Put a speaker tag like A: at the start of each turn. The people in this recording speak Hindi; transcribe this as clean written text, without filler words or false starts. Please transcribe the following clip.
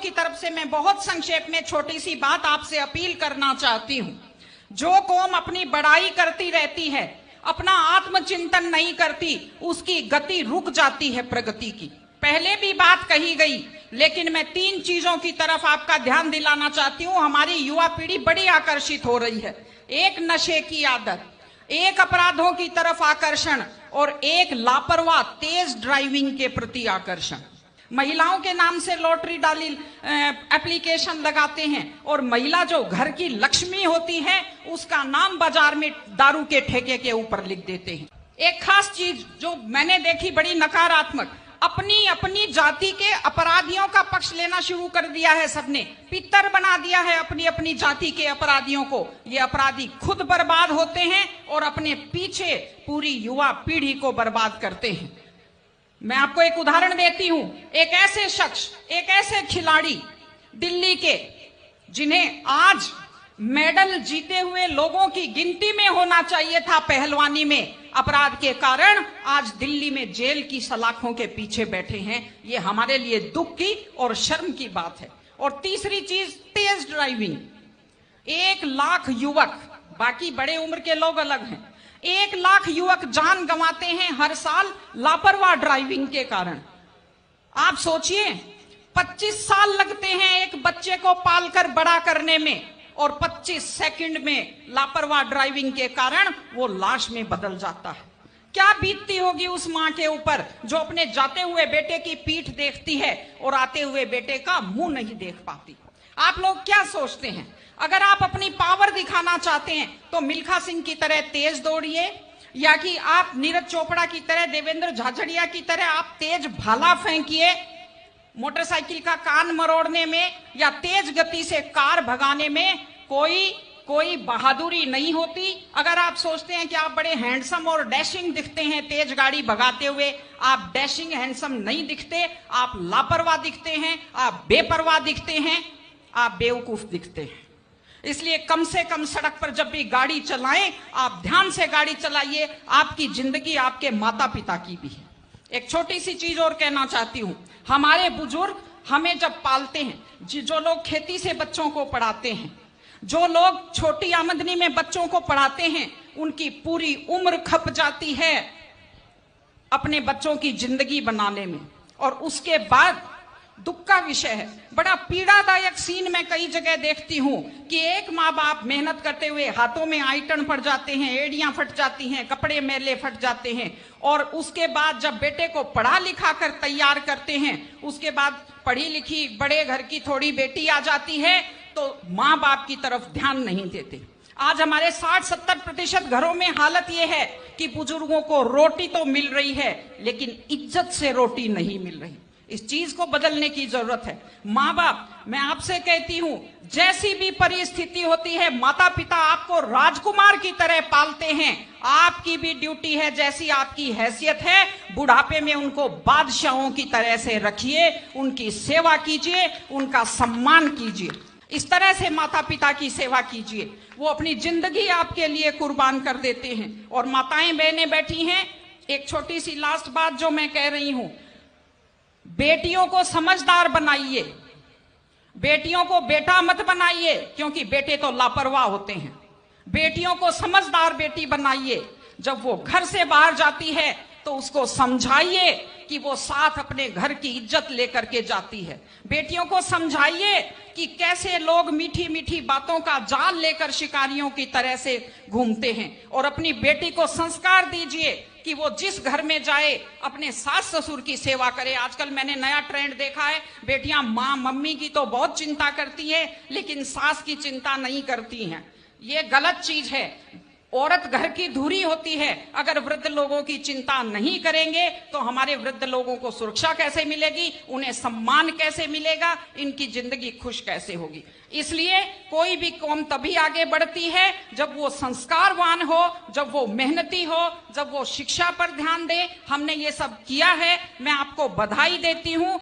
A: की तरफ से मैं बहुत संक्षेप में छोटी सी बात आपसे अपील करना चाहती हूं। जो कौम अपनी बड़ाई करती रहती है, अपना आत्मचिंतन नहीं करती, उसकी गति रुक जाती है प्रगति की। पहले भी बात कही गई, लेकिन मैं 3 चीजों की तरफ आपका ध्यान दिलाना चाहती हूं। हमारी युवा पीढ़ी बड़ी आकर्षित हो रही है। एक नशे की आदत, एक अपराधों की तरफ आकर्षण और एक लापरवाह तेज ड्राइविंग के प्रति आकर्षण। महिलाओं के नाम से लॉटरी डाली एप्लीकेशन लगाते हैं और महिला जो घर की लक्ष्मी होती है उसका नाम बाजार में दारू के ठेके के ऊपर लिख देते हैं। एक खास चीज जो मैंने देखी बड़ी नकारात्मक, अपनी जाति के अपराधियों का पक्ष लेना शुरू कर दिया है सबने। पितर बना दिया है अपनी जाति के अपराधियों को। ये अपराधी खुद बर्बाद होते हैं और अपने पीछे पूरी युवा पीढ़ी को बर्बाद करते हैं। मैं आपको एक उदाहरण देती हूं। एक ऐसे शख्स, एक ऐसे खिलाड़ी दिल्ली के, जिन्हें आज मेडल जीते हुए लोगों की गिनती में होना चाहिए था पहलवानी में, अपराध के कारण आज दिल्ली में जेल की सलाखों के पीछे बैठे हैं। ये हमारे लिए दुख की और शर्म की बात है। और तीसरी चीज, तेज ड्राइविंग। 1 लाख युवक, बाकी बड़े उम्र के लोग अलग हैं, 1 लाख युवक जान गंवाते हैं हर साल लापरवाह ड्राइविंग के कारण। आप सोचिए, 25 साल लगते हैं एक बच्चे को पालकर बड़ा करने में और 25 सेकंड में लापरवाह ड्राइविंग के कारण वो लाश में बदल जाता है। क्या बीतती होगी उस मां के ऊपर जो अपने जाते हुए बेटे की पीठ देखती है और आते हुए बेटे का मुंह नहीं देख पाती। आप लोग क्या सोचते हैं? अगर आप अपनी पावर दिखाना चाहते हैं तो मिल्खा सिंह की तरह तेज दौड़िए, या कि आप नीरज चोपड़ा की तरह, देवेंद्र झाझड़िया की तरह आप तेज भाला फेंकिए मोटरसाइकिल का कान मरोड़ने में, या तेज गति से कार भगाने में कोई बहादुरी नहीं होती। अगर आप सोचते हैं कि आप बड़े हैंडसम और डैशिंग दिखते हैं तेज गाड़ी भगाते हुए, आप डैशिंग हैंडसम नहीं दिखते, आप लापरवाह दिखते हैं, आप बेपरवाह दिखते हैं, आप बेवकूफ दिखते हैं। इसलिए कम से कम सड़क पर जब भी गाड़ी चलाएं, आप ध्यान से गाड़ी चलाइए। आपकी जिंदगी आपके माता पिता की भी है। एक छोटी सी चीज और कहना चाहती हूं। हमारे बुजुर्ग हमें जब पालते हैं, जो लोग खेती से बच्चों को पढ़ाते हैं, जो लोग छोटी आमदनी में बच्चों को पढ़ाते हैं, उनकी पूरी उम्र खप जाती है अपने बच्चों की जिंदगी बनाने में। और उसके बाद दुख का विषय है, बड़ा पीड़ादायक सीन मैं कई जगह देखती हूं कि एक माँ बाप मेहनत करते हुए हाथों में आइटन पड़ जाते हैं, एड़ियां फट जाती हैं, कपड़े मैले फट जाते हैं, और उसके बाद जब बेटे को पढ़ा लिखा कर तैयार करते हैं, उसके बाद पढ़ी लिखी बड़े घर की थोड़ी बेटी आ जाती है तो माँ बाप की तरफ ध्यान नहीं देते। आज हमारे 60-70% घरों में हालत यह है कि बुजुर्गों को रोटी तो मिल रही है लेकिन इज्जत से रोटी नहीं मिल रही। इस चीज को बदलने की जरूरत है। माँ बाप, मैं आपसे कहती हूं, जैसी भी परिस्थिति होती है, माता पिता आपको राजकुमार की तरह पालते हैं। आपकी भी ड्यूटी है, जैसी आपकी हैसियत है, बुढ़ापे में उनको बादशाहों की तरह से रखिए, उनकी सेवा कीजिए, उनका सम्मान कीजिए। इस तरह से माता पिता की सेवा कीजिए। वो अपनी जिंदगी आपके लिए कुर्बान कर देते हैं। और माताएं बहनें बैठी हैं, एक छोटी सी लास्ट बात जो मैं कह रही हूं, बेटियों को समझदार बनाइए, बेटियों को बेटा मत बनाइए, क्योंकि बेटे तो लापरवाह होते हैं। बेटियों को समझदार बेटी बनाइए। जब वो घर से बाहर जाती है तो उसको समझाइए कि वो साथ अपने घर की इज्जत लेकर के जाती है। बेटियों को समझाइए कि कैसे लोग मीठी मीठी बातों का जाल लेकर शिकारियों की तरह से घूमते हैं। और अपनी बेटी को संस्कार दीजिए कि वो जिस घर में जाए अपने सास ससुर की सेवा करे। आजकल मैंने नया ट्रेंड देखा है, बेटियां माँ मम्मी की तो बहुत चिंता करती है लेकिन सास की चिंता नहीं करती हैं। ये गलत चीज है। औरत घर की धुरी होती है। अगर वृद्ध लोगों की चिंता नहीं करेंगे तो हमारे वृद्ध लोगों को सुरक्षा कैसे मिलेगी, उन्हें सम्मान कैसे मिलेगा, इनकी जिंदगी खुश कैसे होगी। इसलिए कोई भी कौम तभी आगे बढ़ती है जब वो संस्कारवान हो, जब वो मेहनती हो, जब वो शिक्षा पर ध्यान दे। हमने ये सब किया है, मैं आपको बधाई देती हूँ।